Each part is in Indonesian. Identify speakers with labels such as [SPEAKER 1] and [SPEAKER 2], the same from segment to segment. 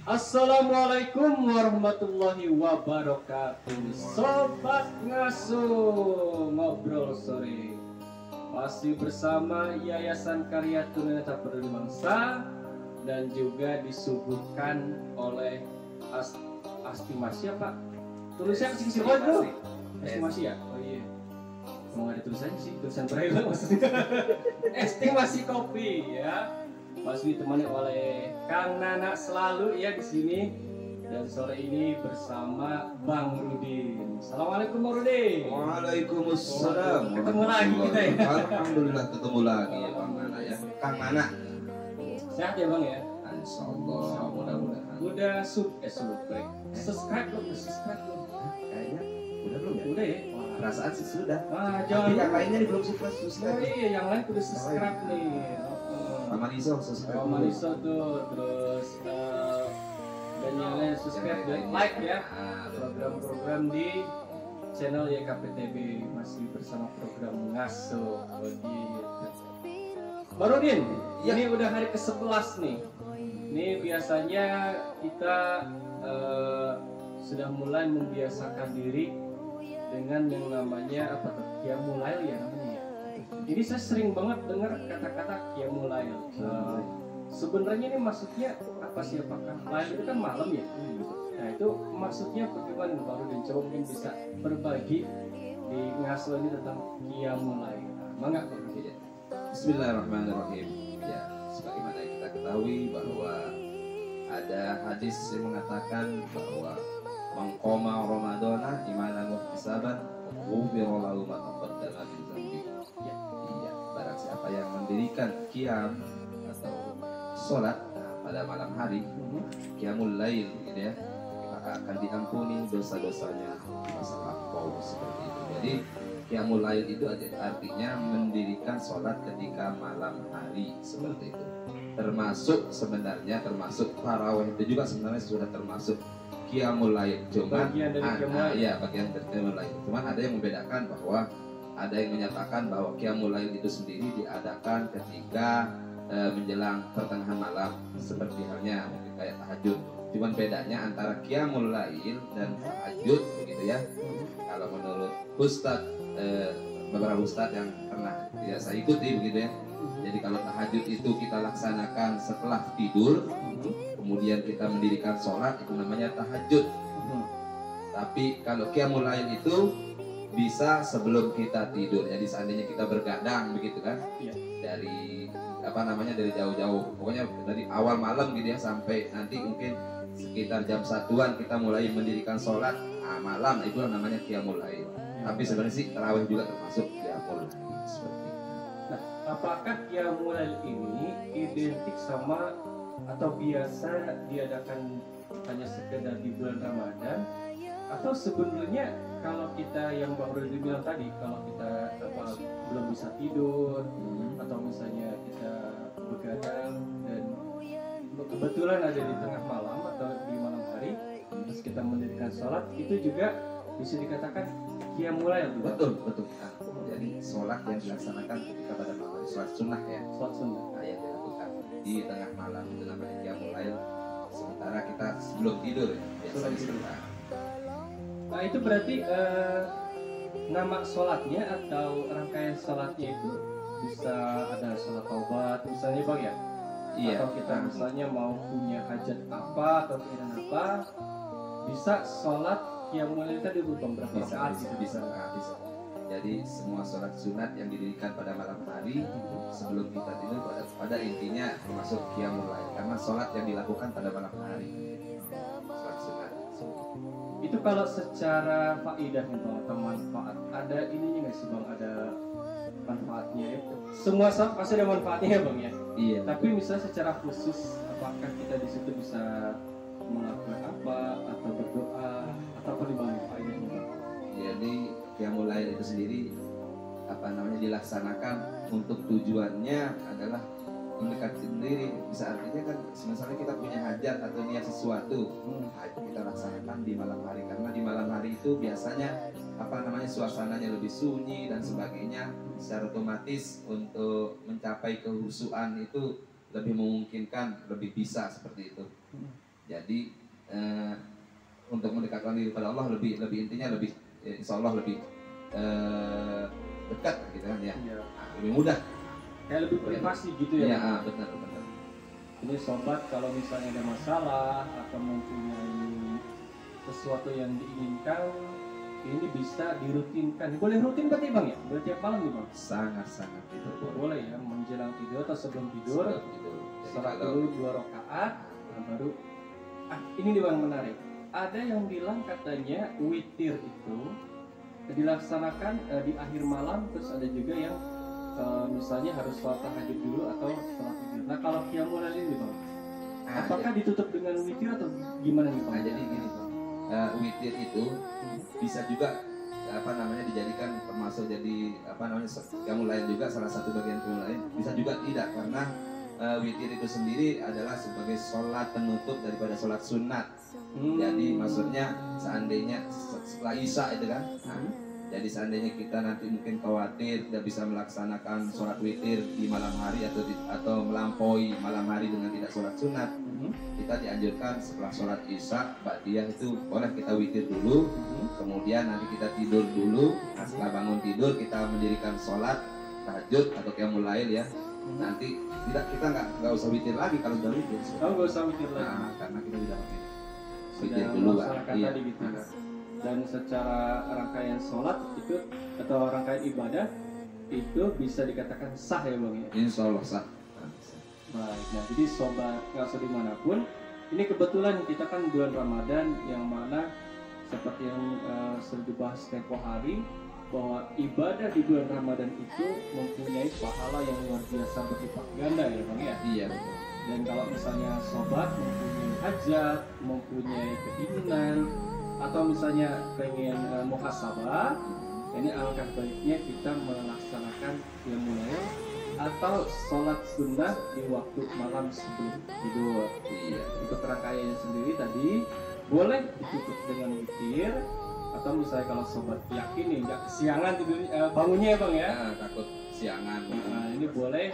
[SPEAKER 1] Assalamualaikum warahmatullahi wabarakatuh. Sobat Ngasuh Ngobrol Sore, masih bersama Yayasan Karya Tunanetra Peduli Bangsa dan juga disuguhkan oleh Astimasi Pak. Tulisnya kecil-kecil banget bro. Estimasi ya? Oh iya. Mau ada tulisannya sih, tulisan braille maksudnya. Estimasi kopi ya. Masih ditemani oleh Kang Nana selalu ya di sini. Dan sore ini bersama Bang Rudin. Assalamualaikum Bang Rudin.
[SPEAKER 2] Waalaikumsalam.
[SPEAKER 1] Ketemu lagi kita ya.
[SPEAKER 2] Alhamdulillah ketemu lagi ya Bang Nana ya. Kang Nana.
[SPEAKER 1] Sehat ya Bang ya?
[SPEAKER 2] Insyaallah mudah-mudahan.
[SPEAKER 1] Udah subscribe belum? Subscribe belum?
[SPEAKER 2] Kayaknya udah belum ya?
[SPEAKER 1] Udah ya?
[SPEAKER 2] Perasaan sih sudah.
[SPEAKER 1] Jangan
[SPEAKER 2] Tapi yang lainnya nih belum
[SPEAKER 1] Oh
[SPEAKER 2] subscribe.
[SPEAKER 1] iya, yang lain udah subscribe nih.
[SPEAKER 2] Mama Liso subscribe.
[SPEAKER 1] Mama Liso tuh, terus dan yang lain subscribe dan like ya. Program-program di channel YKPTB masih bersama program Ngasuh begitu. Barudin, ini udah hari ke-11 nih. Ini biasanya kita sudah mulai membiasakan diri dengan yang namanya apa tuh? Qiyamul Lail ya namanya ya. Ini saya sering banget dengar kata-kata Qiyamul Lail. Sebenarnya ini maksudnya apa sih? Apakah lail itu kan malam ya? Nah itu maksudnya bagaimana baru dan coba mungkin bisa berbagi di Ngasuh ini tentang Qiyamul Lail. Mangga Bang.
[SPEAKER 2] Bismillahirrahmanirrahim. Ya, sebagaimana kita ketahui bahwa ada hadis yang mengatakan bahwa mengqoma Ramadana imanan wa ihtisaban ghufira lahu ma taqaddama min dzambi. Iya, barang siapa yang mendirikan qiyam atau sholat pada malam hari, qiyamul lail gitu ya, maka akan diampuni dosa-dosanya di masa lampau seperti itu. Jadi qiyamul lail itu artinya mendirikan sholat ketika malam hari seperti itu. Termasuk sebenarnya tarawih itu juga sebenarnya sudah termasuk qiyamul lail. Cuman
[SPEAKER 1] bagian dari qiyamul lail.
[SPEAKER 2] Ya, bagian dari qiyamul lail. Cuman ada yang membedakan bahwa ada yang menyatakan bahwa qiyamul lail itu sendiri diadakan ketika menjelang pertengahan malam seperti halnya mungkin kayak tahajud. Cuman bedanya antara qiyamul lail dan tahajud begitu ya. Kalau menurut beberapa ustadz yang pernah ya saya ikuti begitu ya. Jadi kalau tahajud itu kita laksanakan setelah tidur, kemudian kita mendirikan sholat, itu namanya tahajud. Tapi kalau qiyamul lail itu bisa sebelum kita tidur. Jadi seandainya kita bergadang begitu kan, dari dari jauh-jauh, pokoknya dari awal malam gitu ya sampai nanti mungkin sekitar jam 1-an kita mulai mendirikan sholat malam, itu namanya qiyamul lail. Tapi sebenarnya sih tarawih juga termasuk qiyamul lail seperti itu.
[SPEAKER 1] Nah, apakah Qiyamul Lail ini identik sama atau biasa diadakan hanya sekedar di bulan Ramadan, atau sebenarnya kalau kita yang Bang Rudi bilang tadi, kalau kita belum bisa tidur atau misalnya kita begadang dan kebetulan ada di tengah malam atau di malam hari, terus kita mendirikan sholat, itu juga bisa dikatakan Qiyamul Lail.
[SPEAKER 2] Betul. Jadi sholat yang dilaksanakan ketika pada malam hari, sholat sunnah ya.
[SPEAKER 1] Sholat sunnah.
[SPEAKER 2] Yang dilakukan di tengah malam itu namanya qiyamul lail. Sementara kita sebelum tidur ya, biasanya sebentar.
[SPEAKER 1] Nah itu berarti nama sholatnya atau rangkaian sholatnya itu bisa ada sholat taubat misalnya Bang ya? Iya. Atau kita misalnya mau punya hajat apa atau keinginan apa, bisa sholat yang mulai tadi berapa saat gitu bisa.
[SPEAKER 2] Jadi semua sholat sunat yang didirikan pada malam hari sebelum kita tidur pada intinya termasuk qiyamul lail, karena sholat yang dilakukan pada malam hari, sholat sunat.
[SPEAKER 1] Itu kalau secara faidah atau manfaat, ada ininya nggak sih Bang? Ada manfaatnya ya? Semua sholat pasti ada manfaatnya ya Bang ya?
[SPEAKER 2] Iya.
[SPEAKER 1] Tapi misalnya secara khusus, apakah kita di situ bisa melakukan apa atau berdoa atau apa nih Bang faedahnya Bang?
[SPEAKER 2] Jadi qiyamul lail itu sendiri dilaksanakan untuk tujuannya adalah mendekati diri. Bisa artinya kan misalnya kita punya hajat atau niat sesuatu, kita laksanakan di malam hari, karena di malam hari itu biasanya suasananya lebih sunyi dan sebagainya, secara otomatis untuk mencapai kehusuan itu lebih memungkinkan, lebih bisa seperti itu. Jadi untuk mendekatkan diri pada Allah lebih intinya lebih insya Allah lebih dekat gitu kan ya. Lebih mudah.
[SPEAKER 1] Kayak lebih privasi gitu ya.
[SPEAKER 2] Iya, benar.
[SPEAKER 1] Ini sobat kalau misalnya ada masalah atau mempunyai sesuatu yang diinginkan, ini bisa dirutinkan. Boleh rutin berarti Bang ya? Berarti tiap malam nih Bang?
[SPEAKER 2] Sangat itu
[SPEAKER 1] boleh ya, menjelang tidur atau sebelum tidur. Salat dulu 2 rakaat, baru ini nih Bang menarik. Ada yang bilang katanya witir itu dilaksanakan di akhir malam, terus ada juga yang misalnya harus sholat tahajud dulu atau sholat witir. Nah kalau qiyamul lail ini Bang, apakah ditutup dengan witir atau gimana nih Bang?
[SPEAKER 2] Nah jadi gini Bang, witir itu bisa juga dijadikan termasuk jadi qiyamul lail juga, salah satu bagian qiyamul lail. Bisa juga tidak, karena witir itu sendiri adalah sebagai sholat penutup daripada sholat sunat. Jadi maksudnya seandainya setelah isya itu kan, jadi seandainya kita nanti mungkin khawatir tidak bisa melaksanakan sholat witir di malam hari atau melampaui malam hari dengan tidak sholat sunat, kita dianjurkan setelah sholat isya ba'diyah itu boleh kita witir dulu, kemudian nanti kita tidur dulu. Nah, setelah bangun tidur kita mendirikan sholat tahajud atau qiyamul lail ya. Nanti kita nggak usah witir lagi kalau sudah witir.
[SPEAKER 1] Nggak usah witir lagi.
[SPEAKER 2] Nah, karena kita tidak pakai
[SPEAKER 1] sudah melaksanakan tadi gitu. Dan secara rangkaian sholat itu atau rangkaian ibadah itu bisa dikatakan sah ya Bang ya?
[SPEAKER 2] Insya Allah sah.
[SPEAKER 1] Baik, nah jadi sobat ngaso dimanapun, ini kebetulan kita kan bulan Ramadan yang mana seperti yang sudah dibahas tempo hari, bahwa ibadah di bulan Ramadan itu mempunyai pahala yang luar biasa berlipat ganda ya Bang ya?
[SPEAKER 2] Iya betul.
[SPEAKER 1] Dan kalau misalnya sobat mempunyai hajat, mempunyai keinginan, atau misalnya pengen muhasabah, ini alangkah baiknya kita melaksanakan qiyamul lail atau sholat sunnah di waktu malam sebelum tidur.
[SPEAKER 2] Iya.
[SPEAKER 1] Untuk rangkaiannya sendiri tadi boleh ditutup dengan witir, atau misalnya kalau sobat yakin nih nggak kesiangan tidur bangunnya ya Bang ya,
[SPEAKER 2] Takut siangan.
[SPEAKER 1] Nah ini boleh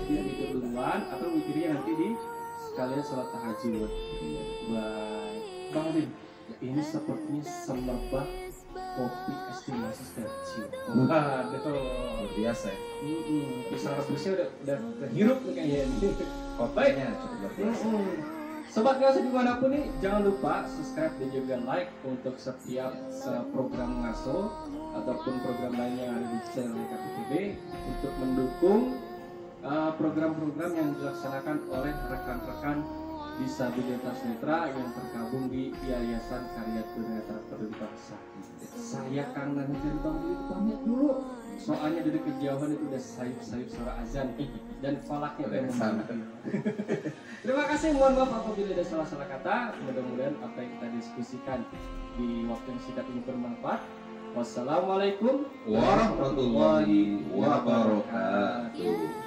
[SPEAKER 1] witir duluan atau witirnya nanti di sekalian sholat tahajud. Baik Bang Rin, ini sepertinya semerbak kopi estimasi kecil. Wah, betul.
[SPEAKER 2] Luar biasa ya.
[SPEAKER 1] Pisang rebusnya udah terhirup nih kayaknya ini.
[SPEAKER 2] Kopinya cukup luar biasa.
[SPEAKER 1] Sobat Ngaso dimanapun nih, jangan lupa subscribe dan juga like untuk setiap program Ngaso ataupun program lain yang ada di channel KPTB untuk mendukung program-program yang dilaksanakan oleh rekan-rekan disabilitas netra yang tergabung di Yayasan Karya Tunanetra Peduli Bangsa. Saya Kang Nani dari Bang Dwi pamit dulu. Soalnya dari kejauhan itu udah sayup-sayup suara azan dan falaknya udah membantu. Terima kasih, mohon maaf apabila ada salah-salah kata. Mudah-mudahan apa yang kita diskusikan di waktu yang singkat ini bermanfaat. Wassalamualaikum
[SPEAKER 2] warahmatullahi wabarakatuh.